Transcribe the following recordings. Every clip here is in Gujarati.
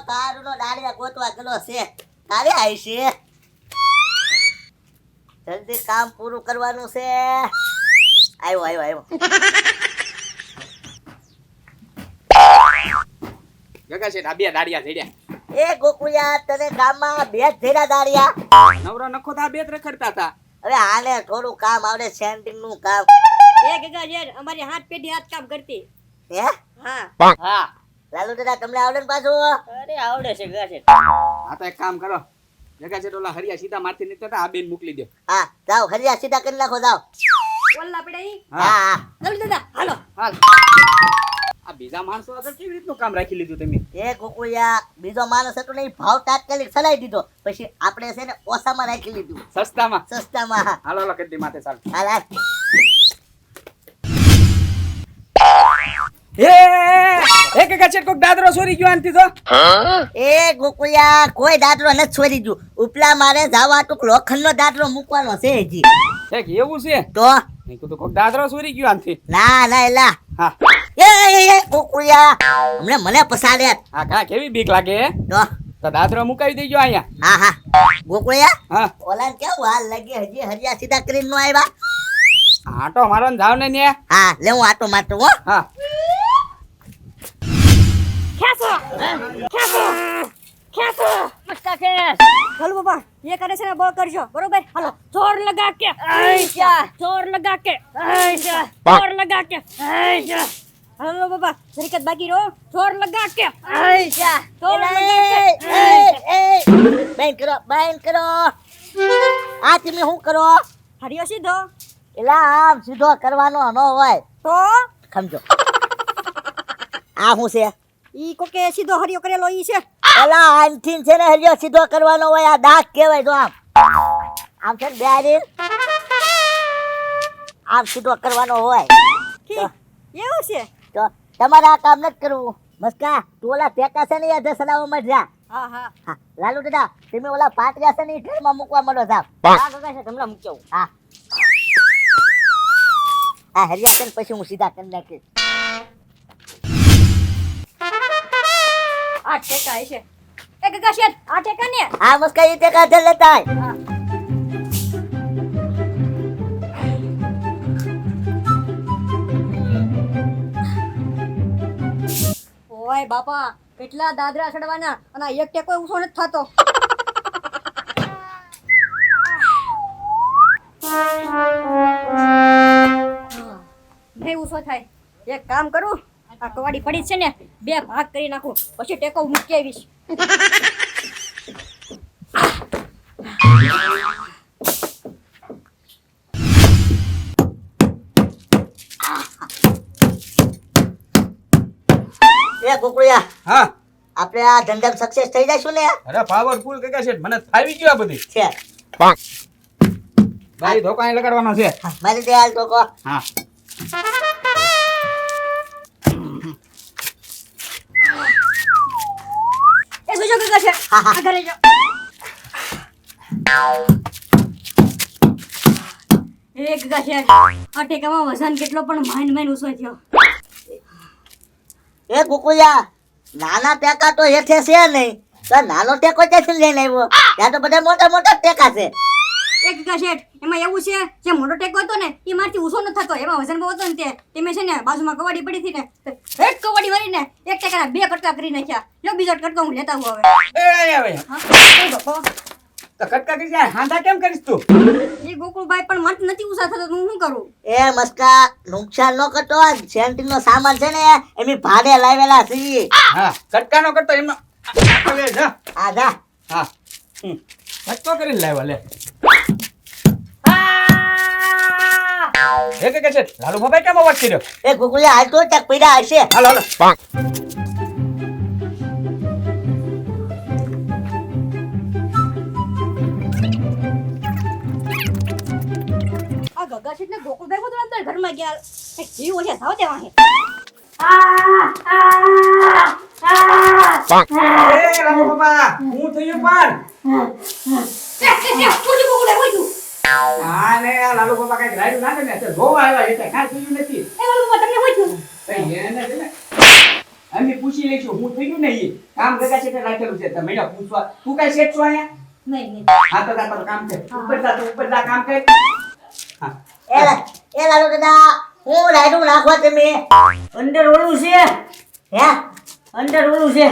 કારુનો દાડિયા ગોતવા ગયેલો છે. કાલે આવશે. જલ્દી કામ પૂરું કરવાનું છે. આવ્યો. જગા છે આ બે દાડિયા જડ્યા. એ ગોકુળિયા તને ગામમાં બે જ ધેડા દાડિયા. નવરો નખો તા બે જ રખડતા હતા. હવે આને થોડું કામ આવડે સેન્ટિંગ નું કામ. એ ગગા જેડ અમારી હાથ પેઢી હાથ કામ કરતી. હે હા હા લાલુ દાદા તમને આવડે ને પાછું? અરે આવડે છે ગગા જેડ. હા તો એક કામ કરો. જગા છે ઓલા હરિયા સીધા મારથી નીકળતા આ બેન મોકલી દો. હા જાઓ હરિયા સીધા કરી નાખો જાઓ. ઓલ્લા પડ્યા ઈ. હા લવલી દાદા હાલો. હાલ. આ બીજા માણસો આગળ કેવી રીતનું કામ રાખી લીધું તમે? એ ગોકુળિયા બીજો માણસ હતો ને ઈ ભાવ તાત્કાલિક સલાઈ દીધો. પછી આપણે છે ને ઓછામાં રાખી લીધું. સસ્તામાં. સસ્તામાં. હાલો હાલો કદી માથે ચાલ. હાલ હાલ. એ કે કચેટ કોક દાદરો ચોરી ગયો આનથી તો. એ ગોકુળિયા કોઈ દાદરો નથી છોડી ગયું. ઉપલા મારે જાવા ટૂંક લોખંડનો દાદરો મૂકવાનો છે હજી. એક એવું છે તો નહીં તો કોક દાદરો ચોરી ગયો આનથી. ના એલા હા એ ગોકુળિયા હમણે મને પસાડે. હા કા કેવી બીક લાગે હે? તો તો દાદરો મુકાવી દેજો અહીંયા. હા ગોકુળિયા હા ઓલા કેવું હાલ લાગે હજી હરિયા સીધા કરીને નો આવ્યા. આટો મારો ને જાવ ને ન્યા. હા લે હું આટો મારતો હો. હા ખેંચો મસ્તા ખેંચ. હાલો બાબા ये करे से ना बो करजो बरोबर. हालो जोर लगा के ऐसा जोर लगा के ऐसा जोर लगा के ऐसा. हालो बाबा जरीकत बाकी रो जोर लगा के ऐसा जोर लगा के બેન કરો આ તમે શું કરો? હરિયો સીધો એલા આમ સીધો કરવાનો ન હોય તો સમજો. આ શું છે? ઈ કોકે સીધો હરિયો કરેલો ઈ છે. એલા આમથી છે ને હરિયો સીધો કરવાનો હોય. આ દાંત કહેવાય તો આમ છે ને બેરી આમ સીધો કરવાનો હોય. એવું છે. તો તમારે આ કામ નથી કરવું. મસ્કા તું ઓલા ટેકા છે ને એ દસડાવવા માં જા. હા હા લાલુ દાદા તમે ઓલા પાટરિયા છે ને એ ટ્રેનમાં મૂકવા માંડો જાવ. હા ગગા છે તમને મૂક્યો. હા આ હરિયા છે ને પછી હું સીધા કરી નાખીશ. આ ટેકા છે એ ગગા છે આ ટેકા ને. હા મસ્કા એ ટેકા ધર લેતા આય. હા ઓય બાપા કેટલા દાદરા ચડવાના અને એક ટેકો ઊંચો નથી થતો. નહીં ઊંચો થાય. એક કામ કરું આ કવાડી પડી છે ને બે ભાગ કરી નાખું પછી ટેકો મૂકી આવીશ. એ ગોકુળિયા હા આપણે આ ધંધામાં સક્સેસ થઈ જઈશું ને? અરે પાવરફુલ કકા છે મને ફાવી ગયો આ બધી. છે ભાઈ ધોકાઈ લગાડવાનો છે. મારી દે હાલ તો કો. હા એ સુજો ગગા છે હા, હા. આ ઘરે જો. એ ગગા છે આ ટેકામાં વજન કેટલો પણ માઇન ઊંચો થયો. એ ગોકુળિયા નાના ટેકા તો હેઠે છે નહીં. તો નાનો ટેકો ક્યાંથી લઈને આવ્યો? ત્યાં તો બધા મોટા મોટા ટેકા છે. એક ગગા શેઠ એમાં એવું છે જે મોટો ટેકો હતો ને એ મારથી ઊંચો ન થતો. એમાં વજન બહુ હતો ને તેમે છે ને બાજુમાં કવાડી પડી હતી ને એક કવાડી મારીને એક ટેકાના બે કટકા કરી નાખ્યા. લો બીજો કટકો હું લેતા આવું હવે. એ આવે હા એ બાપા તો કટકા કરી જાય હાંધા કેમ કરીશ તું? એ ગોકુળભાઈ પણ મારથી નથી ઊંચા થતો તો હું શું કરું? એ મસ્કા નુકસાન ન કરતો. સેન્ટિંગ નો સામાન છે ને એમ ભાડે લાવેલા છે. હા કટકા નો કરતો એમાં હવે જા. આ જા. હા કટકો કરીને લાવ્યા લે. એક કે છે લાલુ બાબા કેમ અવાજ કર્યો? એ ગોકુળિયા હાલ તો ક્યાંક પડ્યા હશે. હાલો હાલો આ ગગા શેઠ ને ગોકુળભાઈ બધું અંદર ઘરમાં ગયા. જીવ ઓછા થાવ દેવા હે. એ લાલુ બાબા હું થયું પણ હા ને લાલુ બાબા કઈક રાડ્યું ના ને તો જોવા આવ્યા એટલે કાંઈ થયું નથી. એ લાલુ તમને હોય થયું. કઈ એને છે ને અમે પૂછી લઈશું હું થયું ને ઈ કામ ગગા છે રાખેલું છે તમે એને પૂછવા તું કઈ શેઠ છો અહીંયા નહીં હા તો તારું કામ છે ઉપર જા કામ કર હા એ લાલુ દાદા હું રાયડું નાખવા તમે અંદર ઓલું છે હે અંદર ઓલું છે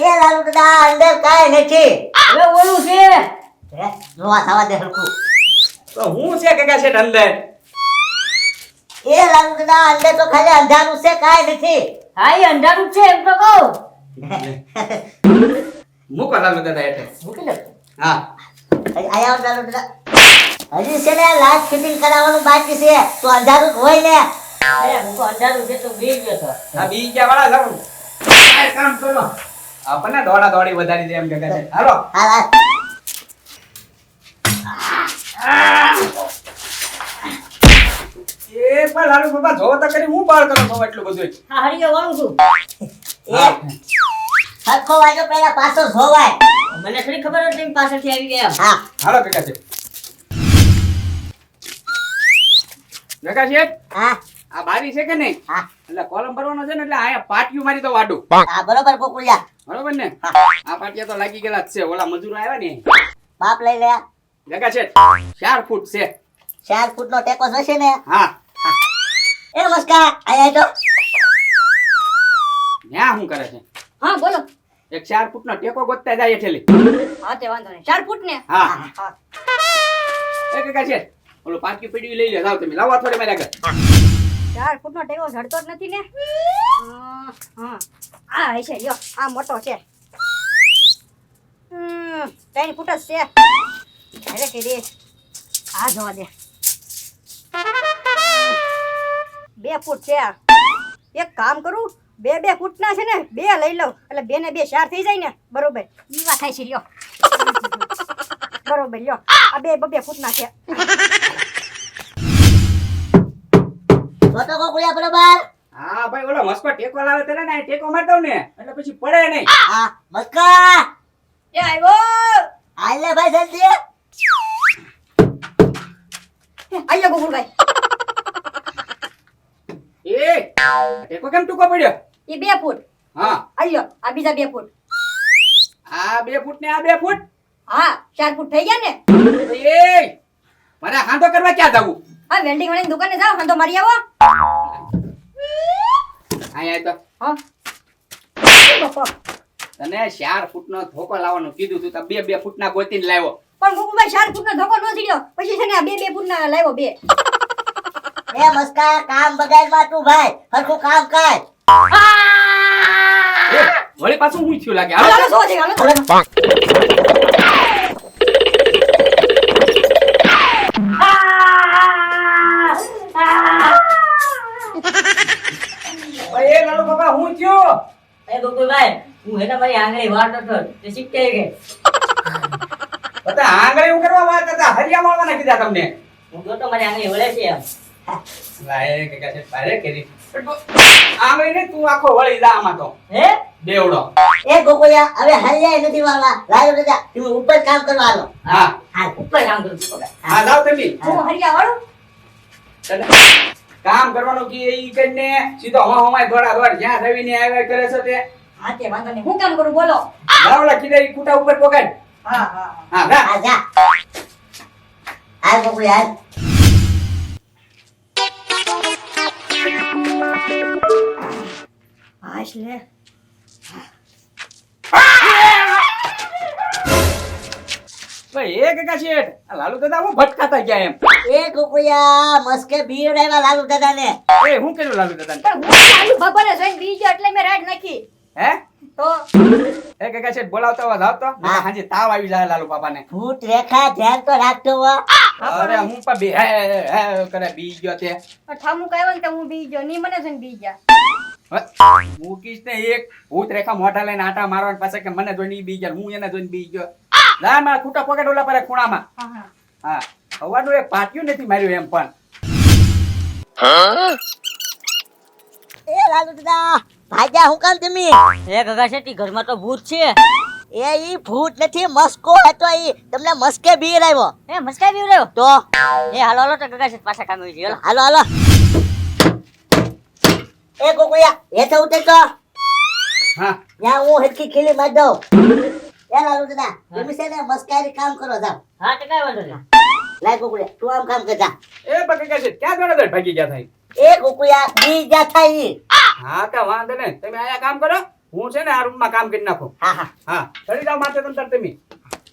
એ લાલુ દાદા અંદર કાંઈ નથી હવે ઓલું છે હે જોવા થવા દે હરખું તો હું છે ગગા છે અંદર એ લાલુ દાદા અંદર તો ખાલી અંધારું છે કાંઈ નથી હા એ અંધારું જ છે એમ તો કહું મૂકો લાલુ દાદા એટલે મૂકી દો હા આયા લાલુ દાદા હજી છે ને લાઈટ ફિટિંગ કરાવવાનું બાકી છે તો અંધારું જ હોય ને અરે હું તો અંધારું છે તો બેસી ગયો તો આ બીજા વાળા જાવ આ કામ કરો આપણને દોડા દોડી વધારી દે એમ ગગા છે હાલો હાલ હાલ એ પણ લાલુ બાબા જોવો તો કરી હું બાળ કરો છો એટલું બધું હા હરિયો વાળું છું એ હરખો વાજો પહેલા પાછો જોવાય મને થોડી ખબર હતી તમે પાછળથી આવી ગયા હા હાલો ગગા છે ગગા છે હા આ બારી છે કે નહીં હા એટલે કોલમ ભરવાનો છે ને એટલે આયા પાટિયું મારી તો વાડું હા બરોબર ગોકુળિયા બરોબર ને આ પાટિયા તો લાગી ગયેલા જ છે ઓલા મજૂરો આવ્યા ને બાપ લઈ લે ગગા છે 4 ફૂટ છે 4 ફૂટનો ટેકો થશે ને હા એ નમસ્કાર આયા તો ન્યા શું કરે છે હા બોલો એક 4 ફૂટનો ટેકો ગોતતા જાય ઠેલી હા તે વાંધો નહીં 4 ફૂટ ને હા હા એ ગગા છે ઓલું પાટિયું પીડ્યું લઈ લે જાવ તમે લાવો થોડે મારી આગળ 4 ફૂટનો ટેકો ઝડતો જ નથી ને હા આ હશે લ્યો આ મોટો છે 3 ફૂટ જ છે અરે કે રે આ જોવા દે 2 ફૂટ છે એક કામ કરું 2 ફૂટના છે ને 2 લઈ લઉં એટલે 2 ને 2 4 થઈ જાય ને બરોબર ઈ વાત થાય છે લ્યો બરોબર લ્યો આ 2 ફૂટના છે તો ગોકુળિયા બરોબર હા ભાઈ ઓલો મસ્કો ટેકો લાવે તને ને ટેકો માર દઉં ને એટલે પછી પડે નહીં હા મસ્કા એ આવ્યો હાલ લે ભાઈ જલ્દી આયો ગોકુળભાઈ એ ટેકો કેમ ટૂંકો પડ્યો એ 2 ફૂટ હા આયો આ બીજા 2 ફૂટ આ 2 ફૂટ ને આ 2 ફૂટ હા 4 ફૂટ થઈ ગયા ને એ મારે હાંધો કરવા ક્યાં જવું હા વેલ્ડિંગ વાળાની દુકાને જાઓ હાંધો મારી આવો અહીંયા તો હા બાપા તને 4 ફૂટનો ધોકો લાવવાનું કીધું તું તો 2 ફૂટના ગોતીને લાવ્યો પણ ગોકુળભાઈ 4 ફૂટનો ધોકો ન થયો પછી છે ને આ 2 ફૂટના લાવ્યો 2 એ મસ્કા કામ બગાડમાં તું ભાઈ હરખું કામ કર એ વળી પાછું હું થયું લાગે હાલો હાલો હાલો જોવા દે હાલો એ લાલુ બાબા હું થયો એ ગોકુલભાઈ હું હેને મારી આંગળી વાળતો હતો તે શીખતે ગઈ બધા આંગળી એવું કરવા વાત હતા હરિયા મારવાના કીધા તમને હું જોતો મારી આંગળી વળે છે એમ લાય કે કાશે પારે કરી આંગળી ને તું આખો વળી જા આમાં તો હે દેવડો એ ગોકુળિયા હવે હાલ જાય નથી વાળવા લાલુ દાદા તમે ઉપર કામ કરવા આલો હા હાલ ઉપર કામ કરું છું હા જાવ તમે હું હરિયા વાળું તને કામ કરવાનું કે ઈ કરીને સીધો હમાય દોડા દોડ જ્યાં રવીને આવ્યા કરે છે તે હા તે વાંધો નહીં હું કામ કરું બોલો લાવલા કીધા ઈ કુટા ઉપર પકડ હા હા હા જા હાલ જા હાલ ગોકુળિયા હાલ હાશ લે ભાઈ એ કાકા શેઠ આ લાલુ દાદા હું ભટકાતા ગયા એમ એ ગોકુળિયા મસ્કે બીવડાવ્યા લાલુ દાદાને એ હું કર્યું લાલુ દાદાને પણ હું ચાલુ બપોરે જોઈને બીજો એટલે મેં રાઈડ નાખી હે તો એ કાકા શેઠ બોલાવતો આવાજ આવતો હા. હાજી તાવ આવી જાય લાલુ બાપાને ભૂત રેખા ધ્યાન તો રાખતો હો અરે હું પણ બે હે કરે બી ગયો તે ઠામું કહેવાનું ને તો હું બીજો ની મને જોઈને બીજા મૂકીશ ને એક ભૂત રેખા મોઢા લઈને આટા મારવા પાસે કે મને જોઈને ઈ બી ગયા હું એને જોઈને બી ગયો લા મારા ખૂટા પકડ ઓલા પર ખૂણામાં હા હા હા હવાનું એક પાટિયું નથી માર્યું એમ પણ એ લાલુ દાદા ભાગ્યા હું કામ તમે એ ગગા શેઠી ઘરમાં તો ભૂત છે એ ઈ ભૂત નથી મસ્કો હતો ઈ તમને મસ્કે બીવડાવ્યો એ મસ્કાઈ બી રહ્યો તો એ હાલો હાલો તો ગગા શેઠ પાછા કામ આવી ગયો હાલો હાલો એ ગોકુળિયા હેઠે ઉતર તો હા ત્યાં હું હેડકી ખીલી મારી દઉં એ લાલુ દાદા તમે છે ને મસ્કારી કામ કરો જાવ હા તો કાંઈ વાંધો નહીં. લાય કુકુડિયા તું આમ કામ કરજા એ બકા છે ક્યાં દોડા દોડ ભાગી ગયા થાય એ કુકુડિયા બી જા થાય ઈ. હા તો વાંધો નહીં તમે આયા કામ કરો હું છે ને આ રૂમમાં કામ કરી નાખું હા હા હા ચડી જાઓ માથે તમ તાર તમે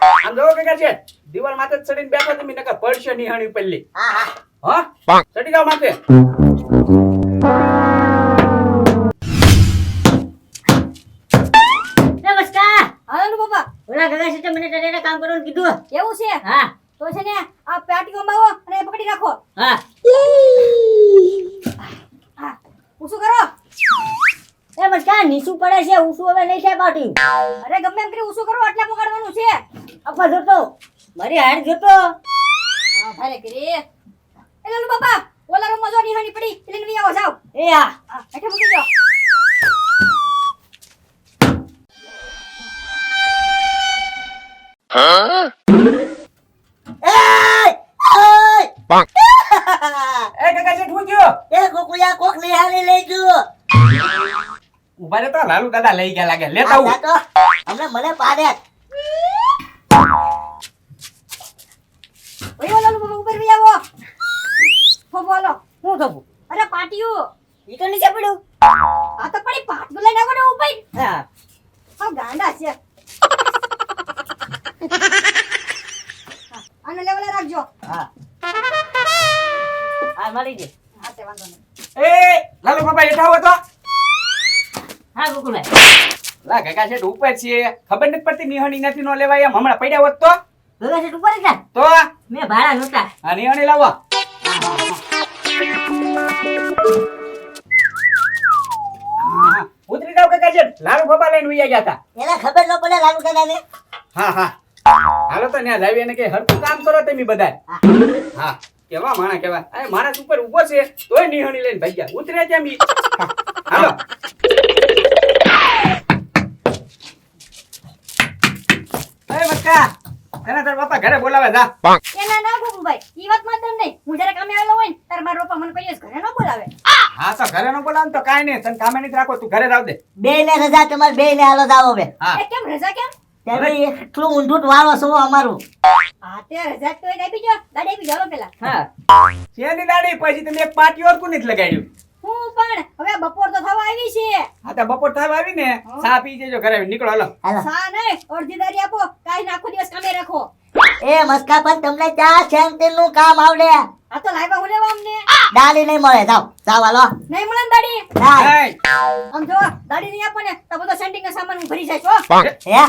આમ જોવો કે છે દિવાલ માથે જ ચડીને બેઠો તમે નકર પડશે નિહાણી પહેલી હા હા હા ચડી જાઓ માથે નમસ્કાર. હા લાલુ બાપા ઓલા કાકા છે તે મને તને કામ કરવાનું કીધું. એવું છે હા તો છે ને આ પેટીઓ બાવો અને પકડી રાખો હા હા પૂછું કરો એ બસ ક્યાં નીચું પડે છે ઊંચું હવે નહીં થાય પાટી. અરે ગમે એમ કરી ઊંચું કરો એટલે પકડવાનું છે આપા જોતો મારી હાડ જોતો. હા ભારે કરી એ લાલુ બાપા ઓલા રૂમમાં જો નિહાણી પડી એટલે લઈ આવો જાવ એ હા હા એટલે મૂકી જાઓ એ કાકા છે ઠું ગયો એ કુકુડિયા કોક નિહાળી લઈ જો ઉભા રે તો લાલુ દાદા લઈ ગયા લાગે લેતા આવું તો હમણાં મને પાડે ઓય લાલુ બાપા ઉપર લઈ આવો હો બોલો હું થવું અરે પાટીઓ ઈ તો નીચે પડ્યું. આ તો પડી પાટ લઈને આવો ને ઉપર હા હા ગાંડા છે આને લેવલે રાખજો હા હા મળી ગઈ. હા તે વાંધો નહીં એ લાલુ બાબા હેઠા આવો તો હા ગોકુલભાઈ લા કાકા છે ઉપર છે ખબર નથી પડતી નિહાણી નથી નો લેવાય એમ હમણાં પડ્યા હોત તો કાકા છે ઉપર જ તો મેં ભાડા નહોતા. આ નિહાણી લાવો હા, ઉતરી જાવ કાકા છે લાલુ બાબા લઈને ઉઈ ગયા હતા એને ખબર ન પડે લાલુ દાદાને હા હા હાલો તો ત્યાં લાવી એને કે હરખું કામ કરો તમે બધા હા કેવા માણા કેવા અરે માણસ ઉપર ઊભો છે તોય નિહાણી લઈને ભાગ્યા ઉતર્યા કેમ ઈ? હાલો એ બક્કા તને તાર બાપા ઘરે બોલાવે જા એના ના ગોકુભાઈ ઈ વાત માં નહીં હું જ્યારે કામે આવેલો હોય ને તાર મારા પપ્પા મને કહીએ ઘરે ન બોલાવે હા તો ઘરે નો બોલાવે ને તો કાંઈ નહીં તને કામે નહીં રાખો તું ઘરે રાવ દે બે ને રજા તમારે બે ને હાલો જાવો બે હા એ કેમ રજા કેમ તમે એટલું ઊંધું વાળો છો અમારું હા તે રજા તો એને આપી જો દાડી આપી જાવ પેલા હા શેની દાડી પછી તમે એક પાટી ઓર કોની જ લગાડ્યું હું પણ હવે બપોર તો થવા આવી છે હા તો બપોર થવા આવી ને ચા પી જજો ઘરે નીકળો હાલો હાલો સા નહીં અડધી દારી આપો કાઈ આખો દિવસ કામે રાખો એ મસ્કા પણ તમને ચા સેન્ટીન નું કામ આવડે આ તો લાવ્યા હું લેવા અમને દાડી નહીં મળે જાવ જાવ હાલો નહીં મળે ને દાડી ના એય, આમ જો દાડી નહીં આપો ને તો બધો સેન્ટિંગ નો સામાન હું ભરી જાય છો હે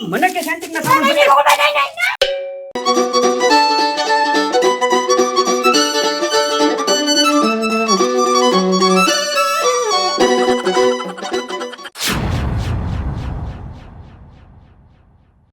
મને કે શાંતિ ના નહીં, નહીં, ગોકુભાઈ, નહીં, નહીં, નહીં.